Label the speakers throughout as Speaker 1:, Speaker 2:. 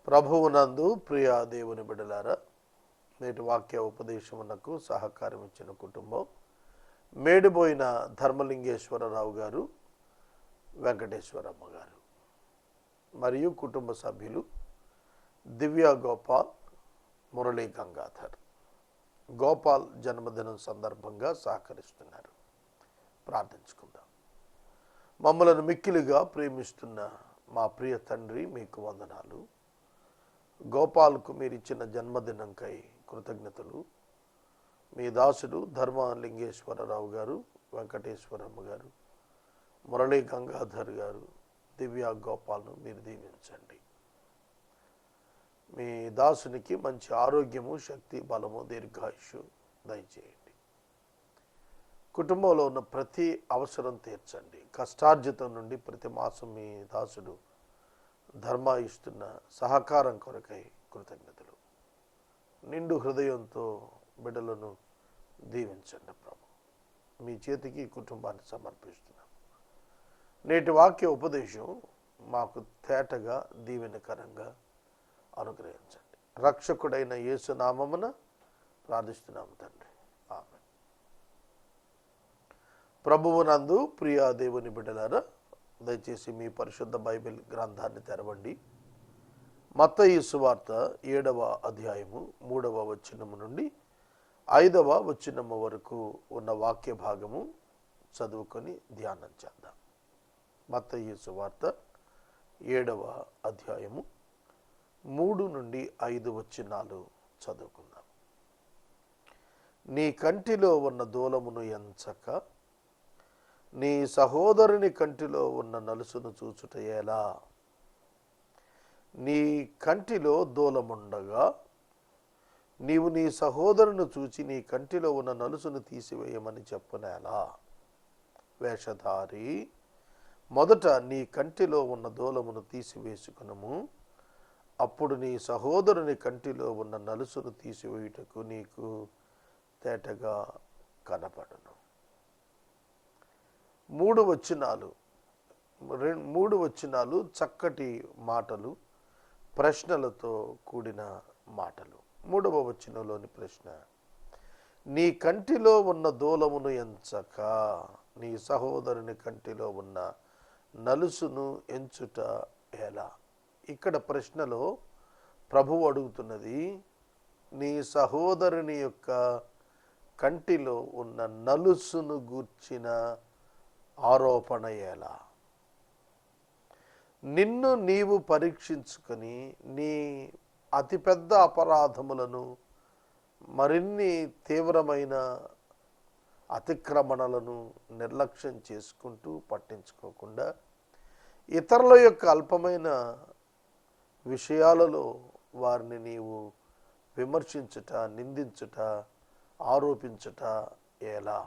Speaker 1: ప్రభువునందు ప్రియ దేవుని బిడ్డలారా, నేటి వాక్య ఉపదేశమునకు సహకారం ఇచ్చిన కుటుంబం మేడిపోయిన ధర్మలింగేశ్వరరావు గారు, వెంకటేశ్వరమ్మ గారు మరియు కుటుంబ సభ్యులు దివ్య గోపాల్, మురళీ గంగాధర్. గోపాల్ జన్మదినం సందర్భంగా సహకరిస్తున్నారు. ప్రార్థించుకుందాం. మమ్మలను మిక్కిలిగా ప్రేమిస్తున్న మా ప్రియ తండ్రి, మీకు వందనాలు. గోపాల్కు మీరిచ్చిన జన్మదినంకై కృతజ్ఞతలు. మీ దాసుడు ధర్మలింగేశ్వరరావు గారు, వెంకటేశ్వరమ్మ గారు, మురళీ గంగాధర్ గారు, దివ్య గోపాల్ను మీరు దీవించండి. మీ దాసునికి మంచి ఆరోగ్యము, శక్తి, బలము, దీర్ఘాయుషు దయచేయండి. కుటుంబంలో ఉన్న ప్రతి అవసరం తీర్చండి. కష్టార్జితం నుండి ప్రతి మాసం మీ దాసుడు ధర్మ ఇస్తున్న సహకారం కొరకై కృతజ్ఞతలు. నిండు హృదయంతో బిడ్డలను దీవించండి ప్రభు. మీ చేతికి కుటుంబాన్ని సమర్పిస్తున్నాం. నేటి వాక్య ఉపదేశం మాకు తేటగా దీవెనకరంగా అనుగ్రహించండి. రక్షకుడైన యేసు నామమున ప్రార్థిస్తున్నాము తండ్రి, ఆమేన్. ప్రభువునందు ప్రియ దేవుని బిడ్డలారా, దయచేసి మీ పరిశుద్ధ బైబిల్ గ్రంథాన్ని తెరవండి. మత్తయి సువార్త 7వ అధ్యాయము 3వ వచనము నుండి 5వ వచనము వరకు ఉన్న వాక్య భాగము చదువుకొని ధ్యానం చేద్దాం. మత్తయి సువార్త 7వ అధ్యాయము 3 నుండి 5 వచనాలు చదువుకుందాం. నీ కంటిలో ఉన్న దూలమును ఎంచక నీ సహోదరుని కంటిలో ఉన్న నలుసును చూచుట ఎలా? నీ కంటిలో దూలముండగా నీవు నీ సహోదరుని చూచి నీ కంటిలో ఉన్న నలుసును తీసివేయమని చెప్పునేలా? వేషధారి, మొదట నీ కంటిలో ఉన్న దూలమును తీసివేసుకునము, అప్పుడు నీ సహోదరుని కంటిలో ఉన్న నలుసును తీసివేయుటకు నీకు తేటగా కనపడును. 3 వచనాలు చక్కటి మాటలు, ప్రశ్నలతో కూడిన మాటలు. 3వ వచనంలోని ప్రశ్న, నీ కంటిలో ఉన్న దూలమును ఎంచక నీ సహోదరుని కంటిలో ఉన్న నలుసును ఎంచుట ఎలా? ఇక్కడ ప్రశ్నలో ప్రభువు అడుగుతున్నది, నీ సహోదరుని యొక్క కంటిలో ఉన్న నలుసును గూర్చిన ఆరోపణ ఎలా? నిన్ను నీవు పరీక్షించుకొని నీ అతిపెద్ద అపరాధములను, మరిన్ని తీవ్రమైన అతిక్రమణలను నిర్లక్ష్యం చేసుకుంటూ పట్టించుకోకుండా ఇతరుల యొక్క అల్పమైన విషయాలలో వారిని నీవు విమర్శించుట, నిందించుట, ఆరోపించుట ఎలా?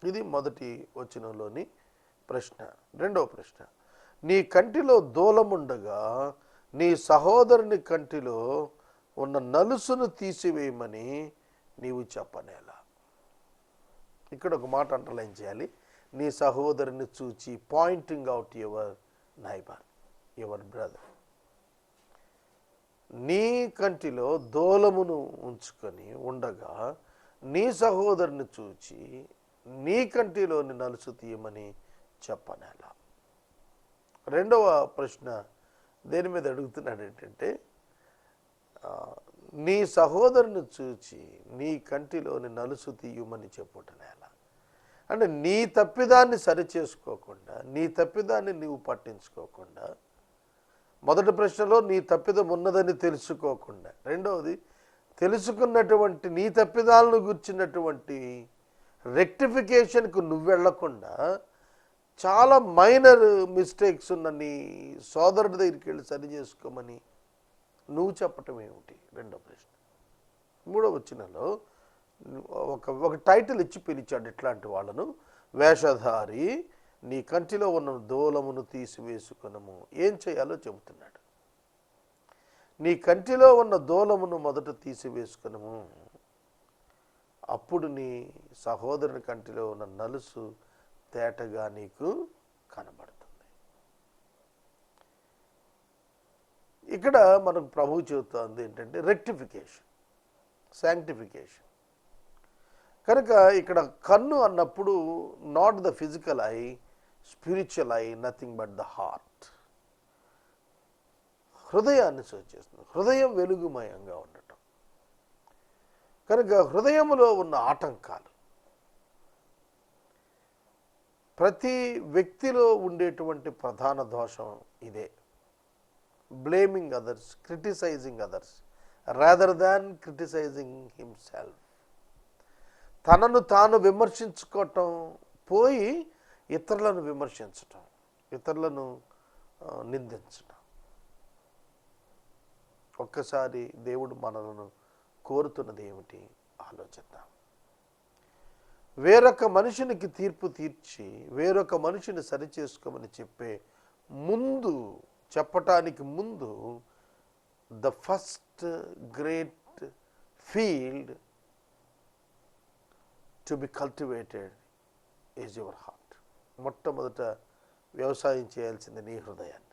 Speaker 1: ఇది మొదటి వచనంలోని ప్రశ్న. 2వ ప్రశ్న, నీ కంటిలో దూలముండగా నీ సహోదరుని కంటిలో ఉన్న నలుసును తీసివేయమని నీవు చెప్పనేలా? ఇక్కడ ఒక మాట అండర్లైన్ చేయాలి. నీ సహోదరుని చూచి, pointing out your neighbour, your brother. నీ కంటిలో దూలమును ఉంచుకొని ఉండగా నీ సహోదరుని చూచి నీ కంటిలోని నలుసు తీయమని చెప్పనేలా? 2వ ప్రశ్న దేని మీద అడుగుతున్నాడు ఏంటంటే, నీ సహోదరుని చూచి నీ కంటిలోని నలుసు తీయమని చెప్పుటనేలా? అంటే నీ తప్పిదాన్ని సరిచేసుకోకుండా, నీ తప్పిదాన్ని నీవు పట్టించుకోకుండా, మొదటి ప్రశ్నలో నీ తప్పిదం ఉన్నదని తెలుసుకోకుండా, రెండవది తెలుసుకున్నటువంటి నీ తప్పిదాలను గుర్చినటువంటి రెక్టిఫికేషన్కు నువ్వు వెళ్లకుండా చాలా మైనర్ మిస్టేక్స్ ఉన్న నీ సోదరుడి దగ్గరికి వెళ్ళి సరి చేసుకోమని నువ్వు చెప్పటం ఏమిటి? 2వ ప్రశ్న. 3వ వచనంలో ఒక టైటిల్ ఇచ్చి పిలిచాడు ఇట్లాంటి వాళ్ళను, వేషధారి, నీ కంటిలో ఉన్న దూలమును తీసివేసుకునము. ఏం చేయాలో చెబుతున్నాడు. నీ కంటిలో ఉన్న దూలమును మొదట తీసివేసుకునము, అప్పుడు నీ సహోదరుని కంటిలో ఉన్న నలుసు తేటగా నీకు కనబడుతుంది. ఇక్కడ మనకు ప్రభువు చెబుతోంది ఏంటంటే రెక్టిఫికేషన్, శాంక్టిఫికేషన్. కనుక ఇక్కడ కన్ను అన్నప్పుడు not the physical I, spiritual I, nothing but the heart. హృదయాన్ని సూచిస్తుంది. హృదయం వెలుగుమయంగా ఉండటం. కనుక హృదయంలో ఉన్న ఆటంకాలు, ప్రతి వ్యక్తిలో ఉండేటువంటి ప్రధాన దోషం ఇదే. Blaming others, criticising others rather than criticising himself. తనను తాను విమర్శించుకోవటం పోయి ఇతరులను విమర్శించటం, ఇతరులను నిందించటం. ఒక్కసారి దేవుడు మనలను కోరుతున్నది ఏమిటి ఆలోచిద్దాం. వేరొక మనిషినికి తీర్పు తీర్చి వేరొక మనిషిని సరిచేసుకోమని చెప్పటానికి ముందు the first great field to be cultivated is your heart. మొట్టమొదట వ్యవసాయం చేయాల్సింది నీ హృదయాన్ని.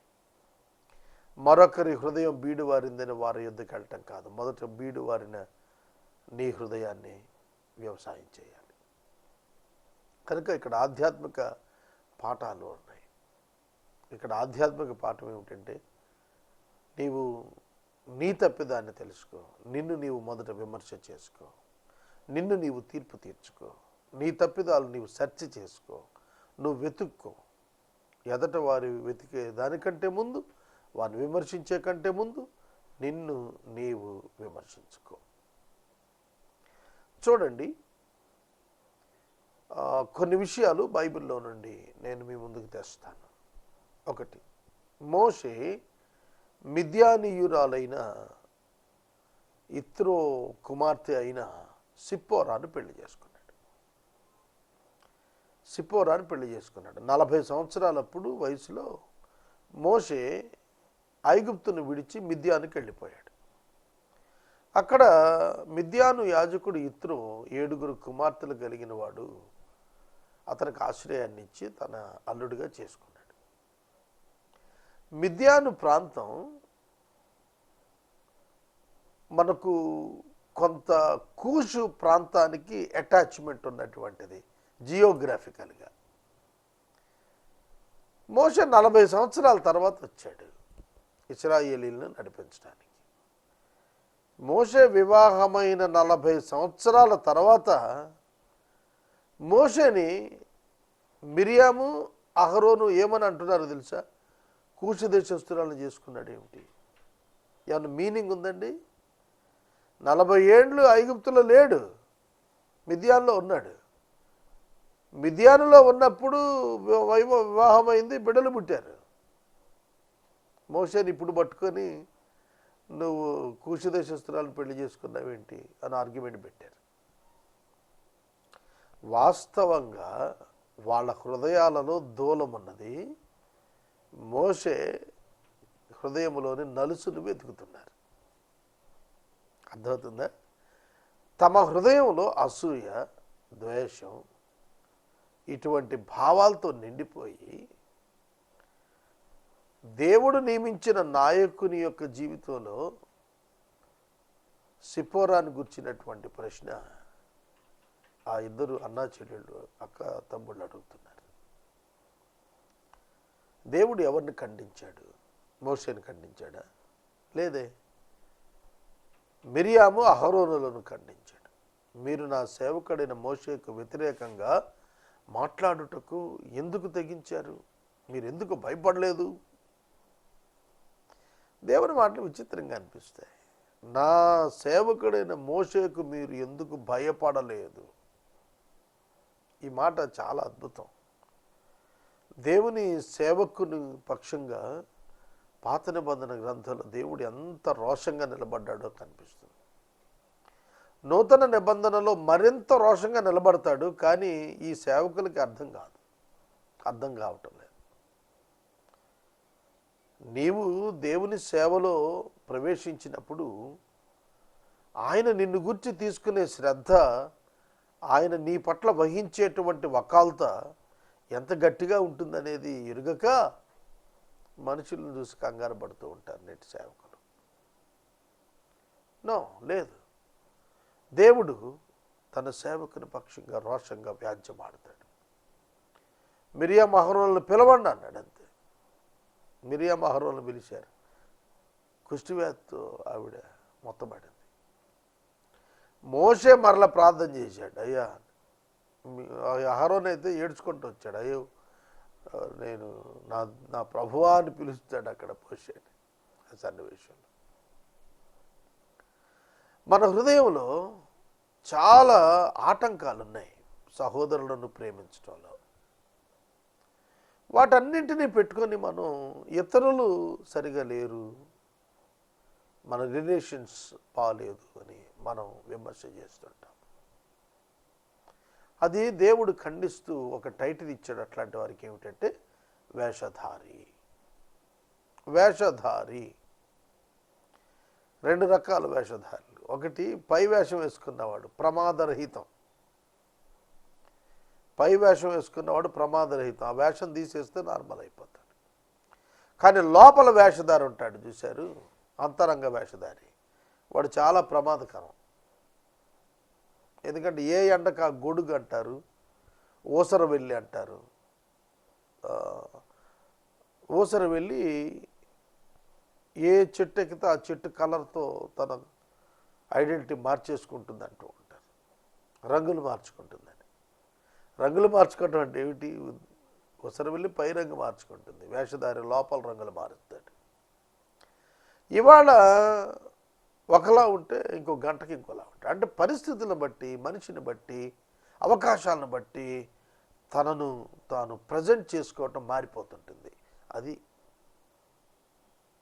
Speaker 1: మరొకరి హృదయం బీడు వారిందని వారి యుద్ధకి వెళ్ళటం కాదు. మొదట బీడు వారిన నీ హృదయాన్ని వ్యవసాయం చేయాలి. కనుక ఇక్కడ ఆధ్యాత్మిక పాఠాలు ఉన్నాయి. ఇక్కడ ఆధ్యాత్మిక పాఠం ఏమిటంటే, నీవు నీ తప్పిదాన్ని తెలుసుకో, నిన్ను నీవు మొదట విమర్శ చేసుకో, నిన్ను నీవు తీర్పు తీర్చుకో, నీ తప్పిదాలు నీవు సెర్చ్ చేసుకో, నువ్వు వెతుక్కో. ఎదట వారి వెతికే దానికంటే ముందు, వారిని విమర్శించే కంటే ముందు నిన్ను నీవు విమర్శించుకో. చూడండి, కొన్ని విషయాలు బైబిల్లో నుండి నేను మీ ముందుకు తెస్తాను. ఒకటి, మోషే మిద్యానీయురాలైన ఇత్రో కుమార్తె అయిన సిప్పోరాను పెళ్లి చేసుకున్నాడు. 40 సంవత్సరాలప్పుడు వయసులో మోషే ఐగుప్తును విడిచి మిద్యానికి వెళ్ళిపోయాడు. అక్కడ మిద్యాను యాజకుడు ఇత్రో 7 కుమార్తెలు కలిగిన వాడు అతనికి ఆశ్రయాన్ని ఇచ్చి తన అల్లుడిగా చేసుకున్నాడు. మిద్యాను ప్రాంతం మనకు కొంత కూషు ప్రాంతానికి అటాచ్మెంట్ ఉన్నటువంటిది జియోగ్రాఫికల్గా. మోషే 40 సంవత్సరాల తర్వాత వచ్చాడు ఇశ్రాయేలీలను నడిపించడానికి. మోషే వివాహమైన 40 సంవత్సరాల తర్వాత మోషేని మిరియాము అహరోను ఏమని అంటున్నారు తెలుసా? కూషు దేశస్తురాలను చేసుకున్నాడు. ఏమిటి? ఏమన్నా మీనింగ్ ఉందండి? 40 ఏండ్లు ఐగుప్తులో లేడు, మిద్యాన్లో ఉన్నాడు. మిద్యానులో ఉన్నప్పుడు వివాహమైంది, బిడ్డలు పుట్టారు. మోషేని ఇప్పుడు పట్టుకొని నువ్వు కూషు దేశస్తురాలను పెళ్లి చేసుకున్నావేంటి అని ఆర్గ్యుమెంట్ పెట్టారు. వాస్తవంగా వాళ్ళ హృదయాలలో దూలమున్నది. మోషే హృదయంలోని నలుసును వెతుకుతున్నారు. అర్థమవుతుందా? తమ హృదయంలో అసూయ, ద్వేషం ఇటువంటి భావాలతో నిండిపోయి దేవుడు నియమించిన నాయకుని యొక్క జీవితంలో సిప్పోరాను గుర్చినటువంటి ప్రశ్న ఆ ఇద్దరు అన్నా చెల్లెళ్ళు, అక్క తమ్ముళ్ళు అడుగుతున్నారు. దేవుడు ఎవరిని ఖండించాడు? మోషేని ఖండించాడా? లేదే. మిరియాము అహరోనులను ఖండించాడు. మీరు నా సేవకుడైన మోషేకు వ్యతిరేకంగా మాట్లాడుటకు ఎందుకు తెగించారు? మీరు ఎందుకు భయపడలేదు? దేవుని మాటలు విచిత్రంగా అనిపిస్తాయి. నా సేవకుడైన మోషేకు మీరు ఎందుకు భయపడలేదు? ఈ మాట చాలా అద్భుతం. దేవుని సేవకుని పక్షంగా పాత నిబంధన గ్రంథంలో దేవుడు ఎంత రోషంగా నిలబడ్డాడో కనిపిస్తుంది. నూతన నిబంధనలో మరింత రోషంగా నిలబడతాడు. కానీ ఈ సేవకులకి అర్థం కావటం లేదు. నీవు దేవుని సేవలో ప్రవేశించినప్పుడు ఆయన నిన్ను గురించి తీసుకునే శ్రద్ధ, ఆయన నీ పట్ల వహించేటువంటి వకాల్త ఎంత గట్టిగా ఉంటుందనేది ఎరుగక మనుషులను చూసి కంగారు పడుతూ ఉంటారు నేటి సేవకులు. నో, లేదు. దేవుడు తన సేవకుని పక్షంగా రోషంగా వ్యాజ్యమాడతాడు. మిరియాము అహరోనులను పిలవండి అన్నాడు, అంతే. మిరియాము అహరోనులను పిలిచారు. కుష్టివ్యాధితో ఆవిడ మొత్తపడింది. మోషే మరల ప్రార్థన చేశాడు, అయ్యా. అహరోన్ అయితే ఏడ్చుకుంటూ వచ్చాడు, అయ్యో నేను నా ప్రభువా అని పిలుస్తాడు అక్కడ మోషేని ఆ సన్నివేశంలో. మన హృదయంలో చాలా ఆటంకాలు ఉన్నాయి సహోదరులను ప్రేమించడంలో. వాటన్నింటినీ పెట్టుకొని మనం ఇతరులు సరిగా లేరు, మన రిలేషన్స్ బాగాలేదు అని మనం విమర్శ చేస్తుంటాం. అది దేవుడు ఖండిస్తూ ఒక టైటిల్ ఇచ్చాడు అట్లాంటి వారికి, ఏమిటంటే వేషధారి. వేషధారి, రెండు రకాల వేషధారులు. ఒకటి పై వేషం వేసుకున్నవాడు, ప్రమాదరహితం. పై వేషం వేసుకున్నవాడు ప్రమాదరహితం, ఆ వేషం తీసేస్తే నార్మల్ అయిపోతాడు. కానీ లోపల వేషధారి ఉంటాడు చూశారు, అంతరంగ వేషధారి, వాడు చాలా ప్రమాదకరం. ఎందుకంటే ఏ ఎండకు ఆ గొడుగు అంటారు, ఊసర వెళ్ళి అంటారు. ఊసర వెళ్ళి ఏ చెట్టు ఎక్కితే ఆ చెట్టు కలర్తో తన ఐడెంటిటీ మార్చేసుకుంటుంది అంటూ ఉంటారు. రంగులు మార్చుకుంటుందని. రంగులు మార్చుకోవటం అంటే ఏమిటి? ఊసర వెళ్ళి పై రంగు మార్చుకుంటుంది, వేషధారి లోపల రంగులు మారుస్తాడు. ఇవాళ ఒకలా ఉంటే ఇంకో గంటకి ఇంకోలా ఉంటాయి. అంటే పరిస్థితులను బట్టి, మనిషిని బట్టి, అవకాశాలను బట్టి తనను తాను ప్రజెంట్ చేసుకోవటం మారిపోతుంటుంది. అది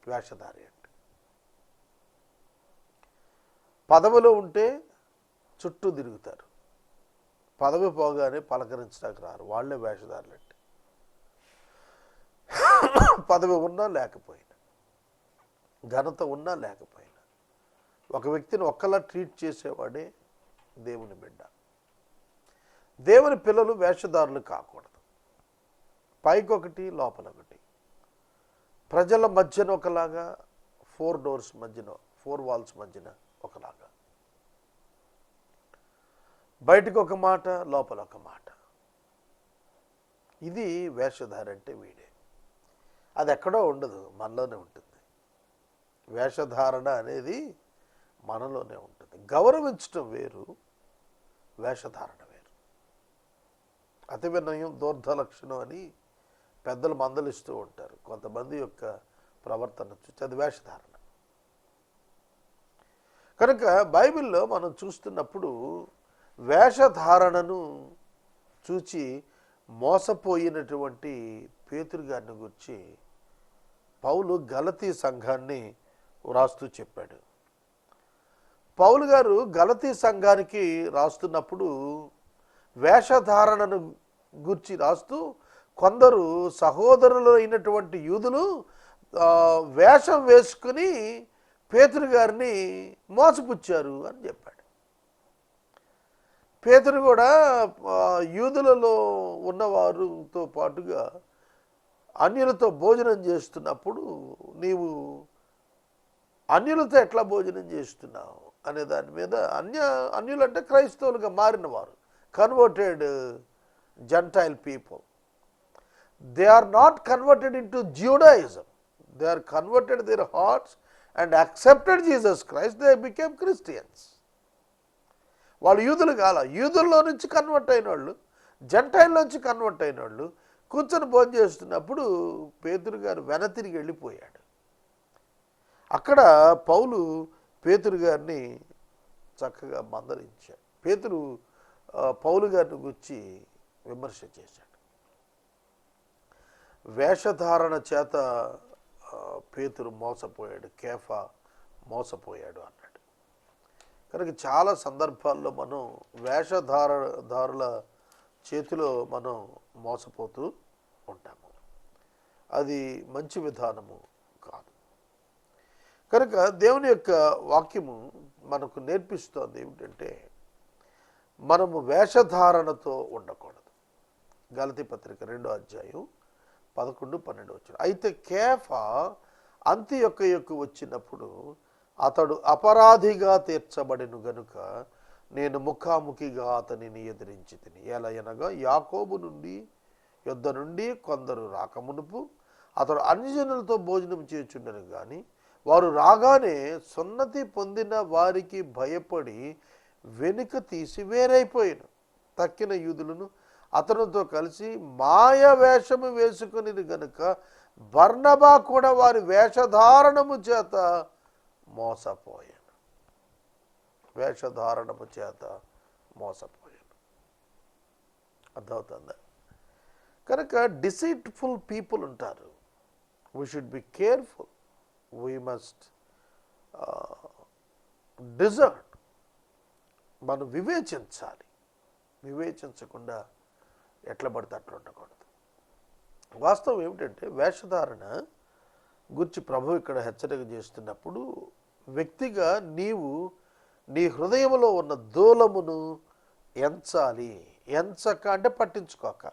Speaker 1: వేషధారి అంటే. పదవిలో ఉంటే చుట్టూ తిరుగుతారు, పదవి పోగానే పలకరించడానికి రారు, వాళ్ళే వేషధారులు అంటే. పదవి ఉన్నా లేకపోయినా, ఘనత ఉన్నా లేకపోయినా, ఒక వ్యక్తిని ఒక్కలా ట్రీట్ చేసేవాడే దేవుని బిడ్డ. దేవుని పిల్లలు వేషధారులు కాకూడదు. పైకొకటి లోపలొకటి, ప్రజల మధ్యన ఒకలాగా, 4 doors మధ్యన, 4 walls మధ్యన ఒకలాగా, బయటకు ఒక మాట, లోపల ఒక మాట. ఇది వేషధారి అంటే వీడే. అది ఎక్కడో ఉండదు, మనలోనే ఉంటుంది. వేషధారణ అనేది మనలోనే ఉంటుంది. గౌరవించటం వేరు, వేషధారణ వేరు. అతి వినయం దూర్ధలక్షణం అని పెద్దలు మందలిస్తూ ఉంటారు. కొంతమంది యొక్క ప్రవర్తన చూసి అది వేషధారణ. కనుక బైబిల్లో మనం చూస్తున్నప్పుడు వేషధారణను చూచి మోసపోయినటువంటి పేతురు గారిని గురించి పౌలు గలతీ సంఘాన్ని వ్రాస్తూ చెప్పాడు. పౌలు గారు గలతీ సంఘానికి రాస్తున్నప్పుడు వేషధారణను గురించి రాస్తూ, కొందరు సహోదరులు అయినటువంటి యూదులు వేషం వేసుకుని పేతురు గారిని మోసపుచ్చారు అని చెప్పాడు. పేతురు కూడా యూదులలో ఉన్నవారితో పాటుగా అన్యులతో భోజనం చేస్తున్నప్పుడు, నీవు అన్యులతో ఎట్లా భోజనం చేస్తున్నావు అనే దాని మీద, అన్యులంటే క్రైస్తవులుగా మారిన వారు, converted gentile people. They are not converted into Judaism, they are converted their hearts and accepted Jesus Christ, they became Christians. వాళ్ళు యూదులు కాల, యూదుల్లో నుంచి కన్వర్ట్ అయిన వాళ్ళు, జెంటైల్ నుంచి కన్వర్ట్ అయిన వాళ్ళు కూర్చొని భోజనం చేస్తున్నప్పుడు పేతురు గారు వెనతిరిగి వెళ్ళిపోయాడు. అక్కడ పౌలు పేతురు గారిని చక్కగా మందలించాడు. పేతురు పౌలు గారిని గురించి విమర్శ చేశాడు. వేషధారణ చేత పేతురు మోసపోయాడు, కేఫా మోసపోయాడు అన్నాడు. కనుక చాలా సందర్భాల్లో మనం వేషధారుల చేతిలో మనం మోసపోతూ ఉంటాము. అది మంచి విధానము కాదు. కనుక దేవుని యొక్క వాక్యము మనకు నేర్పిస్తోంది ఏమిటంటే, మనము వేషధారణతో ఉండకూడదు. గలతీ పత్రిక 2వ అధ్యాయం 11-12 వచ్చిన. అయితే కేఫా అంత్యొక్కకు వచ్చినప్పుడు అతడు అపరాధిగా తీర్చబడిను గనుక నేను ముఖాముఖిగా అతనిని ఎదిరించి తిని. ఎలయనగా యాకోబు యొద్ద నుండి కొందరు రాకమునుపు అతడు అన్యజనులతో భోజనం చేయుచుండెను గాని వారు రాగానే సున్నతి పొందిన వారికి భయపడి వెనుక తీసి వేరైపోయాను. తక్కిన యూదులను అతనితో కలిసి మాయ వేషము వేసుకుని గనుక బర్నబా కూడా వారి వేషధారణము చేత మోసపోయాను. వేషధారణము చేత మోసపోయాను. అర్థమవుతుందా? కనుక డిసీట్ఫుల్ పీపుల్ ఉంటారు. We should be careful. We must discern. మనం వివేచించాలి. వివేచించకుండా ఎట్లా పడితే అట్లా ఉండకూడదు. వాస్తవం ఏమిటంటే వేషధారణ గురించి ప్రభు ఇక్కడ హెచ్చరిక చేస్తున్నప్పుడు వ్యక్తిగా నీవు నీ హృదయంలో ఉన్న దూలమును ఎంచాలి. ఎంచక అంటే పట్టించుకోక,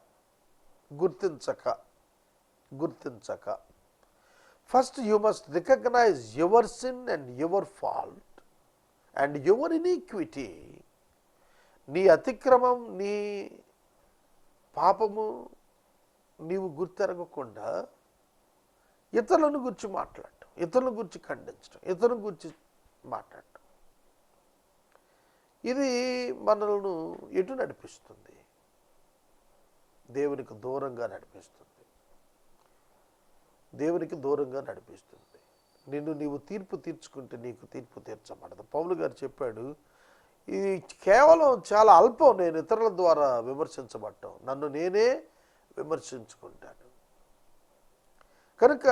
Speaker 1: గుర్తించక. First you must recognise your sin and your fault and your iniquity. నీ అతిక్రమం, నీ పాపము నీవు గుర్తెరగకుండా ఇతరులను గురించి మాట్లాడటం, ఇతరుల గురించి ఖండించడం, ఇతరుల గురించి మాట్లాడటం, ఇది మనల్ని ఎటు నడిపిస్తుంది? దేవునికి దూరంగా నడిపిస్తుంది. దేవునికి దూరంగా నడిపిస్తుంది. నీవు తీర్పు తీర్చుకుంటే నీకు తీర్పు తీర్చబడదు. పౌలు గారు చెప్పాడు, ఇది కేవలం చాలా అల్పం నేను ఇతరుల ద్వారా విమర్శించబడటం, నన్ను నేనే విమర్శించుకుంటాను. కనుక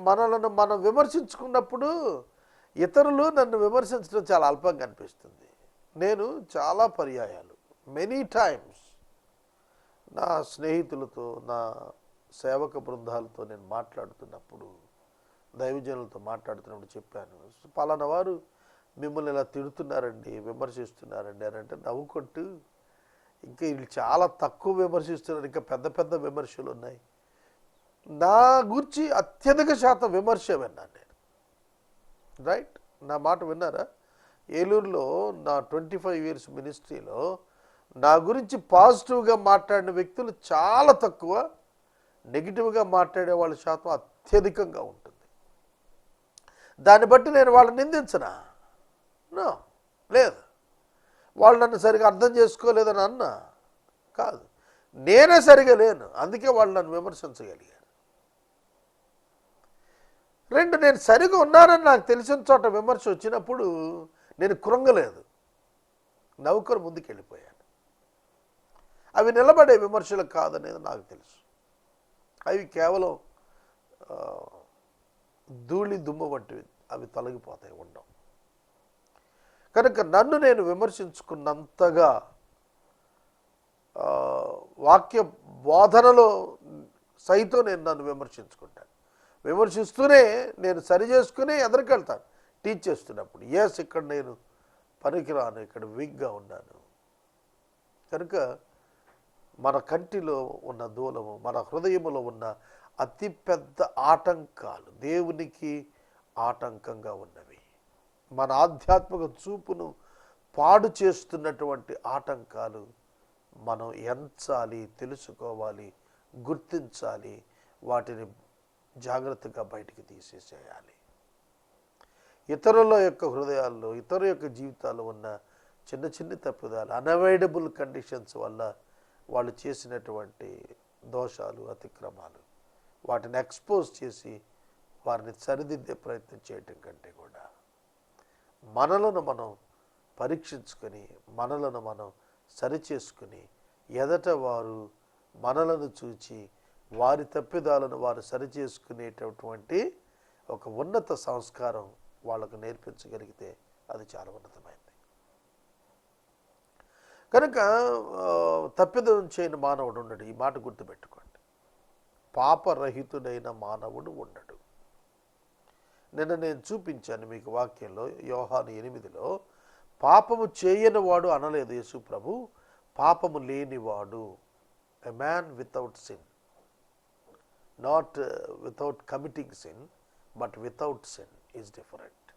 Speaker 1: మనలను మనం విమర్శించుకున్నప్పుడు ఇతరులు నన్ను విమర్శించడం చాలా అల్పంగా అనిపిస్తుంది. నేను చాలా పర్యాయాలు, మెనీ టైమ్స్, నా స్నేహితులతో, నా సేవక బృందాలతో నేను మాట్లాడుతున్నప్పుడు, దైవజనులతో మాట్లాడుతున్నప్పుడు చెప్పాను, పలానా వారు మిమ్మల్ని ఇలా తిడుతున్నారండి, విమర్శిస్తున్నారండి అని అంటే నవ్వుకుంటూ, ఇంకా వీళ్ళు చాలా తక్కువ విమర్శిస్తున్నారు, ఇంకా పెద్ద పెద్ద విమర్శలు ఉన్నాయి. నా గురించి అత్యధిక శాతం విమర్శ విన్నాను నేను. రైట్? నా మాట విన్నారా? ఏలూరులో నా 25 years మినిస్ట్రీలో నా గురించి పాజిటివ్గా మాట్లాడిన వ్యక్తులు చాలా తక్కువ, నెగిటివ్గా మాట్లాడే వాళ్ళ శాతం అత్యధికంగా ఉంటుంది. దాన్ని బట్టి నేను వాళ్ళని నిందించనా? నో, లేదు. వాళ్ళు నన్ను సరిగా అర్థం చేసుకోలేదని అన్నా కాదు, నేనే సరిగా లేను, అందుకే వాళ్ళు నన్ను విమర్శించగలిగారు. రెండు, నేను సరిగా ఉన్నానని నాకు తెలిసిన చోట విమర్శ వచ్చినప్పుడు నేను కృంగలేదు, నవ్వుకొని ముందుకు వెళ్ళిపోయాను. అవి నిలబడే విమర్శలు కాదనేది నాకు తెలుసు. అవి కేవలం ధూళి దుమ్ము వంటివి, అవి తొలగిపోతాయి, ఉండవు. కనుక నన్ను నేను విమర్శించుకున్నంతగా వాక్య బోధనలో సైతం నేను నన్ను విమర్శించుకుంటాను. విమర్శిస్తూనే నేను సరి చేసుకుని ఎదరికెళ్తాను. టీచ్ చేస్తున్నప్పుడు ఇక్కడ నేను పనికిరాను, ఇక్కడ వీక్గా ఉన్నాను. కనుక మన కంటిలో ఉన్న దూలము, మన హృదయములో ఉన్న అతిపెద్ద ఆటంకాలు, దేవునికి ఆటంకంగా ఉన్నవి, మన ఆధ్యాత్మిక చూపును పాడు చేస్తున్నటువంటి ఆటంకాలు మనం ఎంచాలి, తెలుసుకోవాలి, గుర్తించాలి, వాటిని జాగ్రత్తగా బయటికి తీసేసేయాలి. ఇతరుల యొక్క హృదయాల్లో, ఇతరుల యొక్క జీవితాల్లో ఉన్న చిన్న చిన్న తప్పిదాలు, అన్అవాయిడబుల్ కండిషన్స్ వల్ల వాళ్ళు చేసినటువంటి దోషాలు, అతిక్రమాలు, వాటిని ఎక్స్పోజ్ చేసి వారిని సరిదిద్దే ప్రయత్నం చేయటం కంటే కూడా మనలను మనం పరీక్షించుకొని, మనలను మనం సరిచేసుకుని, ఎదట వారు మనలను చూచి వారి తప్పిదాలను వారు సరిచేసుకునేటటువంటి ఒక ఉన్నత సంస్కారం వాళ్ళకు నేర్పించగలిగితే అది చాలా ఉన్నతమైనది. కనుక తప్పిదం చేయని మానవుడు ఉండడు. ఈ మాట గుర్తుపెట్టుకోండి. పాపరహితుడైన మానవుడు ఉండడు. నిన్న నేను చూపించాను మీకు వాక్యంలో, యోహాను 8లో పాపము చేయని వాడు అనలేదు యేసు ప్రభు, పాపము లేనివాడు. A man without sin, not without committing sin, but without sin is different.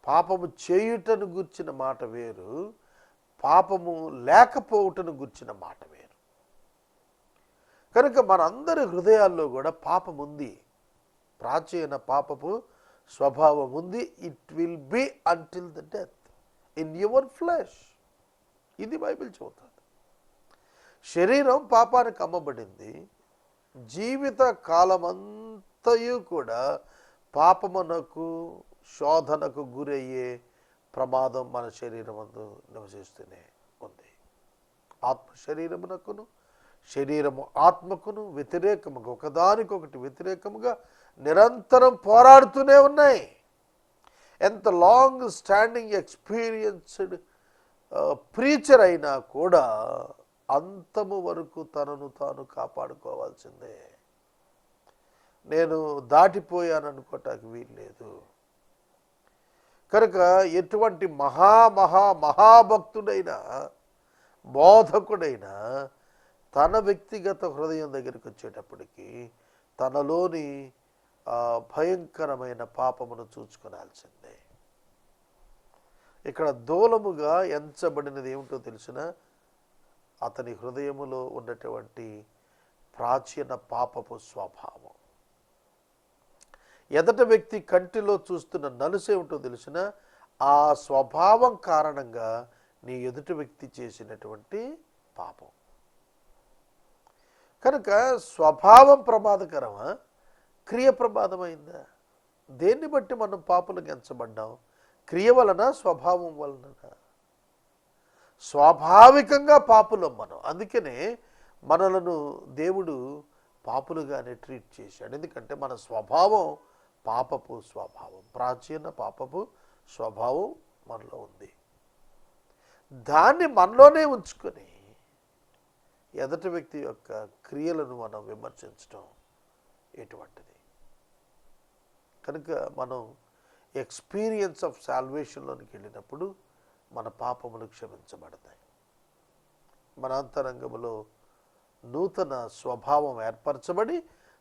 Speaker 1: పాపము చేయుటను గూర్చిన మాట వేరు, పాపము లేకపోవుటను గూర్చిన మాట వేరు. కనుక మనందరి హృదయాల్లో కూడా పాపం ఉంది, ప్రాచీన పాపపు స్వభావం ఉంది. It will be until the death in your flesh. ఇది బైబిల్ చెబుతుంది. శరీరం పాపానికి అమ్మబడింది. జీవిత కాలమంతయు కూడా పాపమునకు శోధనకు గురయ్యే ప్రమాదం మన శరీరమందు నివసిస్తూనే ఉంది. ఆత్మ శరీరమునకును, శరీరము ఆత్మకును వ్యతిరేకముగా, ఒకదానికొకటి వ్యతిరేకముగా నిరంతరం పోరాడుతూనే ఉన్నాయి. ఎంత లాంగ్ స్టాండింగ్ ఎక్స్పీరియన్స్డ్ ప్రీచర్ అయినా కూడా అంతము వరకు తనను తాను కాపాడుకోవాల్సిందే. నేను దాటిపోయాననుకోవటానికి వీల్లేదు. కనుక ఎటువంటి మహాభక్తుడైనా బోధకుడైనా తన వ్యక్తిగత హృదయం దగ్గరికి వచ్చేటప్పటికి తనలోని భయంకరమైన పాపమును చూచుకోవాల్సిందే. ఇక్కడ దూలముగా ఎంచబడినది ఏమిటో తెలిసిన అతని హృదయములో ఉన్నటువంటి ప్రాచీన పాపపు స్వభావం. ఎదట వ్యక్తి కంటిలో చూస్తున్న నలుసేమిటో తెలిసిన ఆ స్వభావం కారణంగా నీ ఎదుటి వ్యక్తి చేసినటువంటి పాపం. కనుక స్వభావం ప్రమాదకరమా, క్రియ ప్రమాదమైందా? దేన్ని బట్టి మనం పాపులకు ఎంచబడ్డాం? క్రియ వలన, స్వభావం వలన? స్వాభావికంగా పాపులం మనం. అందుకనే మనలను దేవుడు పాపులుగానే ట్రీట్ చేశాడు. ఎందుకంటే మన స్వభావం పాపపు స్వభావం, ప్రాచీన పాపపు స్వభావం మనలో ఉంది. దాన్ని మనలోనే ఉంచుకొని ఎదటి వ్యక్తి యొక్క క్రియలను మనం విమర్శించడం ఎటువంటిది? కనుక మనం ఎక్స్పీరియన్స్ ఆఫ్ సాల్వేషన్లోనికి వెళ్ళినప్పుడు మన పాపములు క్షమించబడతాయి. మన అంతరంగములో నూతన స్వభావం ఏర్పరచబడి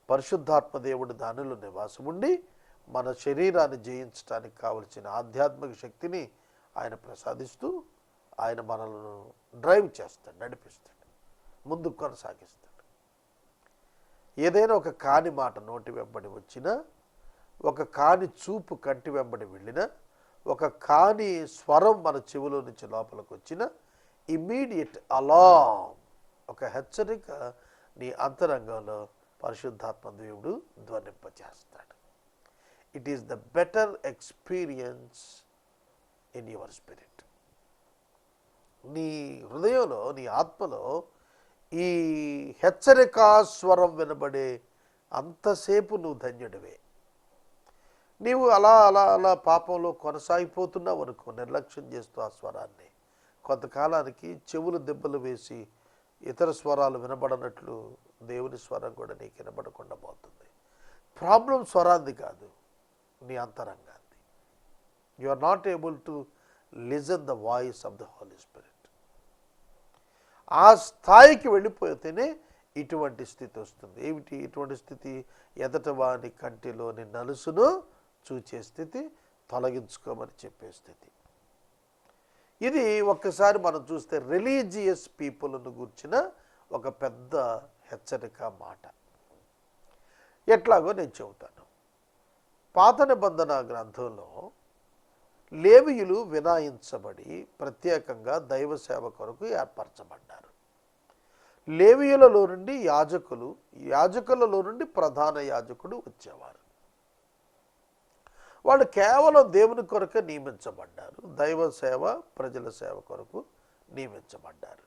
Speaker 1: పరిశుద్ధాత్మ దేవుడు దానిలో నివాసముండి మన శరీరాన్ని జయించడానికి కావలసిన ఆధ్యాత్మిక శక్తిని ఆయన ప్రసాదిస్తూ ఆయన మనలను డ్రైవ్ చేస్తాడు, నడిపిస్తాడు, ముందుకు కొనసాగిస్తాడు. ఏదైనా ఒక కాని మాట నోటి వెంబడి వచ్చినా, ఒక కాని చూపు కంటి వెంబడి వెళ్ళినా, ఒక కాని స్వరం మన చెవిలో నుంచి లోపలికి వచ్చిన ఇమ్మీడియట్ అలాం, ఒక హెచ్చరిక నీ అంతరంగంలో పరిశుద్ధాత్మ దేవుడు ధ్వనింపచేస్తాడు. It is the better experience in your spirit. నీ హృదయంలో, నీ ఆత్మలో ఈ హెచ్చరికా స్వరం వినబడే అంతసేపు నువ్వు ధన్యుడివే. నీవు అలా అలా అలా పాపంలో కొనసాగిపోతున్నావు అనుకో, నిర్లక్ష్యం చేస్తూ ఆ స్వరాన్ని, కొంతకాలానికి చెవులు దెబ్బలు వేసి ఇతర స్వరాలు వినబడనట్లు దేవుని స్వరం కూడా నీకు వినబడకుండా పోతుంది. ప్రాబ్లం స్వరాన్ని కాదు, నీ అంతరంగాన్ని. You are not able to listen the voice of the Holy Spirit. ఆ స్థాయికి వెళ్ళిపోతేనే ఇటువంటి స్థితి వస్తుంది. ఏమిటి ఇటువంటి స్థితి? ఎదట వాని కంటిలోని నలుసును చూచే స్థితి, తొలగించుకోమని చెప్పే స్థితి. ఇది ఒక్కసారి మనం చూస్తే రిలీజియస్ పీపుల్ను గుర్చిన ఒక పెద్ద హెచ్చరిక మాట. ఎట్లాగో నేను చెబుతాను. పాత నిబంధన గ్రంథంలో లేవీయులు వినాయించబడి ప్రత్యేకంగా దైవ సేవ కొరకు ఏర్పరచబడ్డారు. లేవీయులలో నుండి యాజకులు, యాజకులలో నుండి ప్రధాన యాజకుడు వచ్చేవారు. వాళ్ళు కేవలం దేవుని కొరకు నియమించబడ్డారు. దైవ సేవ, ప్రజల సేవ కొరకు నియమించబడ్డారు.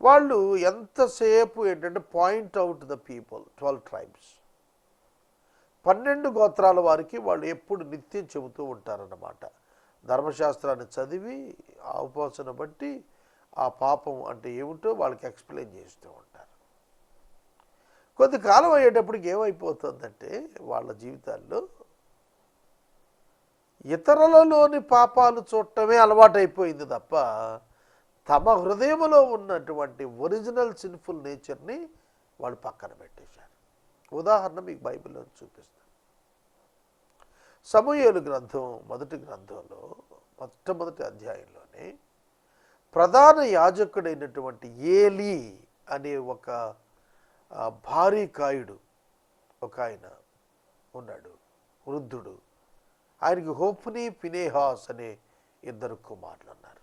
Speaker 1: వాళ్ళు ఎంతసేపు ఏంటంటే point out the people, 12 tribes, 12 గోత్రాల వారికి వాళ్ళు ఎప్పుడు నిత్యం చెబుతూ ఉంటారన్నమాట. ధర్మశాస్త్రాన్ని చదివి ఆ ఉపవాసన బట్టి ఆ పాపం అంటే ఏమిటో వాళ్ళకి ఎక్స్ప్లెయిన్ చేస్తూ ఉంటారు. కొద్ది కాలం అయ్యేటప్పటికి ఏమైపోతుందంటే వాళ్ళ జీవితాల్లో ఇతరులలోని పాపాలు చూడటమే అలవాటైపోయింది తప్ప తమ హృదయంలో ఉన్నటువంటి ఒరిజినల్ సిన్ఫుల్ నేచర్ని వాళ్ళు పక్కన పెట్టేశారు. ఉదాహరణ మీకు బైబిల్లో చూపిస్తాను. సమూయేలు గ్రంథం మొదటి గ్రంథంలో మొట్టమొదటి అధ్యాయంలోనే ప్రధాన యాజకుడైనటువంటి ఏలీ అనే ఒక భారీ కాయుడు ఒక ఆయన ఉన్నాడు, వృద్ధుడు. ఆయనకి హోఫ్నీ ఫినేహాస్ అనే ఇద్దరు కుమారులు ఉన్నారు.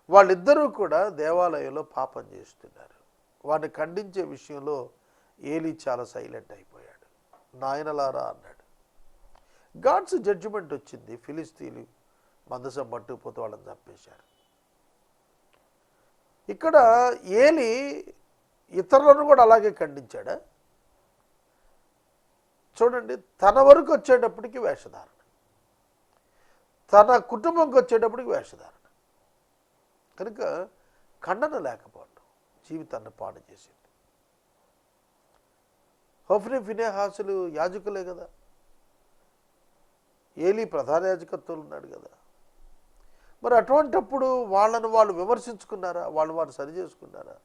Speaker 1: వాళ్ళిద్దరూ కూడా దేవాలయంలో పాపం చేస్తున్నారు. వాడిని ఖండించే విషయంలో ఏలీ చాలా సైలెంట్ అయిపోయాడు. నాయనలారా అన్నాడు. గాడ్స్ జడ్జిమెంట్ వచ్చింది. ఫిలిస్తీన్లు మందసం పట్టుకుపోతే వాళ్ళని చంపేశారు. ఇక్కడ ఏలీ ఇతరులను కూడా అలాగే ఖండించాడా? చూడండి, తన వరకు వచ్చేటప్పటికి వేషధారణ, తన కుటుంబంకి వచ్చేటప్పటికి వేషధారణ. కనుక ఖండన లేకపోవడం జీవితాన్ని పాడు చేసింది. హోఫ్నీ ఫినేహాసులు యాజకులే కదా, ఏలీ ప్రధాన యాజకత్వం ఉన్నాడు కదా. మరి అటువంటప్పుడు వాళ్ళను వాళ్ళు విమర్శించుకున్నారా? వాళ్ళు సరి చేసుకున్నారా?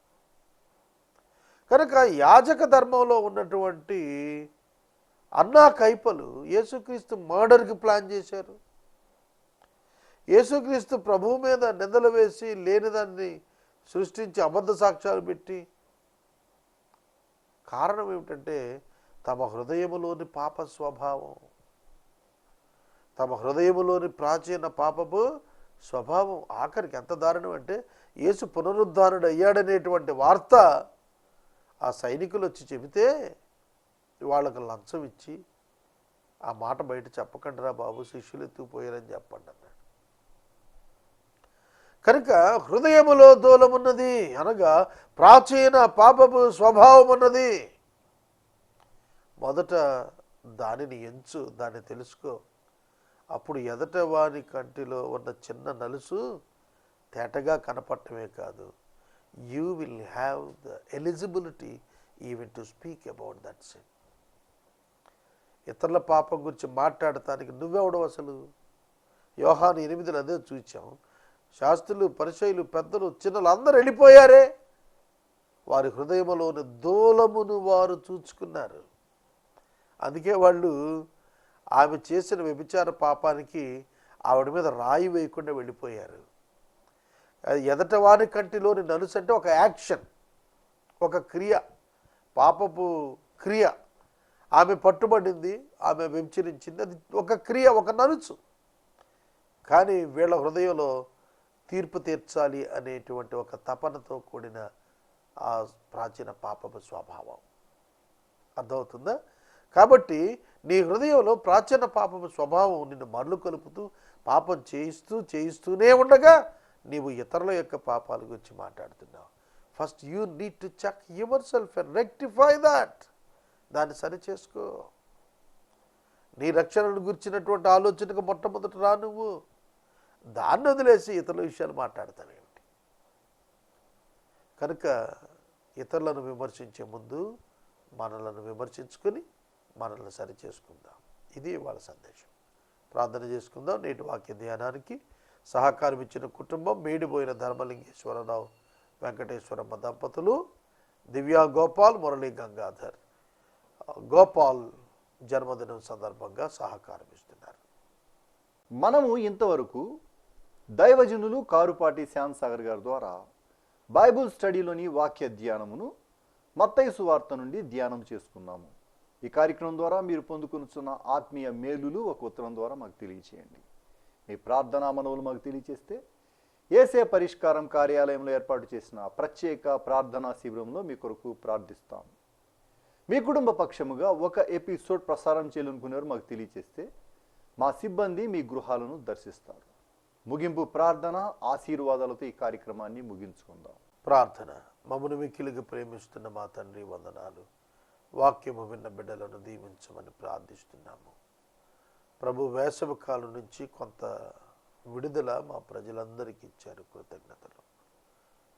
Speaker 1: కనుక యాజక ధర్మంలో ఉన్నటువంటి అన్నా కైపలు యేసుక్రీస్తు మర్డర్కి ప్లాన్ చేశారు. యేసుక్రీస్తు ప్రభువు మీద నిందలు వేసి లేనిదాన్ని సృష్టించి అబద్ధ సాక్ష్యాలు పెట్టి, కారణం ఏమిటంటే తమ హృదయములోని పాప స్వభావం, తమ హృదయములోని ప్రాచీన పాపపు స్వభావం. ఆఖరికి ఎంత దారుణం అంటే యేసు పునరుద్ధారుడు అయ్యాడనేటువంటి వార్త ఆ సైనికులు వచ్చి చెబితే వాళ్ళకు లంచం ఇచ్చి ఆ మాట బయట చెప్పకండి రా బాబు, శిష్యులు ఎత్తుకుపోయారని చెప్పండి అన్నాడు. కనుక హృదయములో దూలమున్నది అనగా ప్రాచీన పాపపు స్వభావం ఉన్నది. మొదట దానిని ఎంచు, దాన్ని తెలుసుకో. అప్పుడు ఎదట వాని కంటిలో ఉన్న చిన్న నలుసు తేటగా కనపడటమే కాదు, you will have the eligibility even to speak about that sin. ఇతరుల పాపం గురించి మాట్లాడటానికి నువ్వెవడవు అసలు? యోహాను 8 అదే చూచాం. శాస్త్రులు, పరిసయ్యులు, పెద్దలు, చిన్నలు అందరూ వెళ్ళిపోయారే. వారి హృదయంలోని దూలమును వారు చూచుకున్నారు. అందుకే వాళ్ళు ఆమె చేసిన వ్యభిచార పాపానికి ఆవిడ మీద రాయి వేయకుండా వెళ్ళిపోయారు. ఎదట వారి కంటిలోని నలుసు అంటే ఒక యాక్షన్, ఒక క్రియ, పాపపు క్రియ. ఆమె పట్టుబడింది, ఆమె వ్యభిచరించింది, అది ఒక క్రియ, ఒక నలుసు. కానీ వీళ్ళ హృదయంలో తీర్పు తీర్చాలి అనేటువంటి ఒక తపనతో కూడిన ఆ ప్రాచీన పాపపు స్వభావం. అర్థమవుతుందా? కాబట్టి నీ హృదయంలో ప్రాచీన పాపపు స్వభావం నిన్ను మరలు కలుపుతూ పాపం చేయిస్తూనే ఉండగా నీవు ఇతరుల యొక్క పాపాల గురించి మాట్లాడుతున్నావు. First you need to check yourself and rectify that. దాన్ని సరి చేసుకో. నీ రక్షణను గురించినటువంటి ఆలోచనకు మొట్టమొదట రా. నువ్వు దాన్ని వదిలేసి ఇతరుల విషయాలు మాట్లాడతావేమిటి? కనుక ఇతరులను విమర్శించే ముందు మనలను విమర్శించుకొని మనల్ని సరి చేసుకుందాం. ఇది వాళ్ళ సందేశం. ప్రార్థన చేసుకుందాం. నేటి వాక్య ధ్యానానికి సహకారం ఇచ్చిన కుటుంబం మేడిపోయిన ధర్మలింగేశ్వరరావు వెంకటేశ్వరమ్మ దంపతులు, దివ్యా గోపాల్, మురళీ గంగాధర్. గోపాల్ జన్మదినం సందర్భంగా సహకారం ఇస్తున్నారు.
Speaker 2: మనము ఇంతవరకు దైవజనులు కారుపాటి శ్యామ్ సాగర్ గారి ద్వారా బైబుల్ స్టడీలోని వాక్య ధ్యానమును మత్తయి సువార్త నుండి ధ్యానం చేసుకున్నాము. ఈ కార్యక్రమం ద్వారా మీరు పొందుకున్న ఆత్మీయ మేలులు ఒక ఉత్తరం ద్వారా మాకు తెలియచేయండి. మీ ప్రార్థనా మనవులు మాకు తెలియచేస్తే ఏసే పరిష్కారం కార్యాలయంలో ఏర్పాటు చేసిన ప్రత్యేక ప్రార్థనా శిబిరంలో మీ కొరకు ప్రార్థిస్తాం. మీ కుటుంబ పక్షముగా ఒక ఎపిసోడ్ ప్రసారం చేయాలనుకునేవారు మాకు తెలియచేస్తే మా సిబ్బంది మీ గృహాలను దర్శిస్తారు. ముగింపు ప్రార్థన ఆశీర్వాదాలతో ఈ కార్యక్రమాన్ని ముగించుకుందాం.
Speaker 1: ప్రార్థన. మమ్మల్ని మిక్కిలిగా ప్రేమిస్తున్న మా తండ్రి, వందనాలు. వాక్యము విన్న బిడ్డలను దీవించమని ప్రార్థిస్తున్నాము. ప్రభు, వేసవి కాలం నుంచి కొంత విడుదల మా ప్రజలందరికీ ఇచ్చారు. కృతజ్ఞతలు.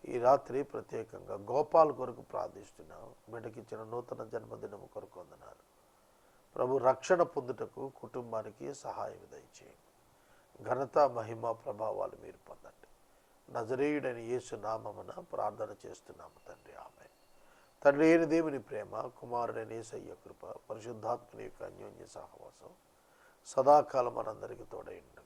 Speaker 1: ఈ రాత్రి ప్రత్యేకంగా గోపాల్ కొరకు ప్రార్థిస్తున్నాము. బిడ్డకిచ్చిన నూతన జన్మదినము కొరకు వందనాలు. ప్రభు, రక్షణ పొందుటకు కుటుంబానికి సహాయం దయచేయండి. ఘనత, మహిమ, ప్రభావాలు మీరు పొందండి. నజరేయుడైన యేసు నామమున ప్రార్థన చేస్తున్నాము తండ్రి. ఆమేన్. తండ్రి అయిన దేవుని ప్రేమ, కుమారుడైన యేసయ్య కృప, పరిశుద్ధాత్మని యొక్క అన్యోన్య సహవాసం సదాకాలం మనందరికీ తోడైండు.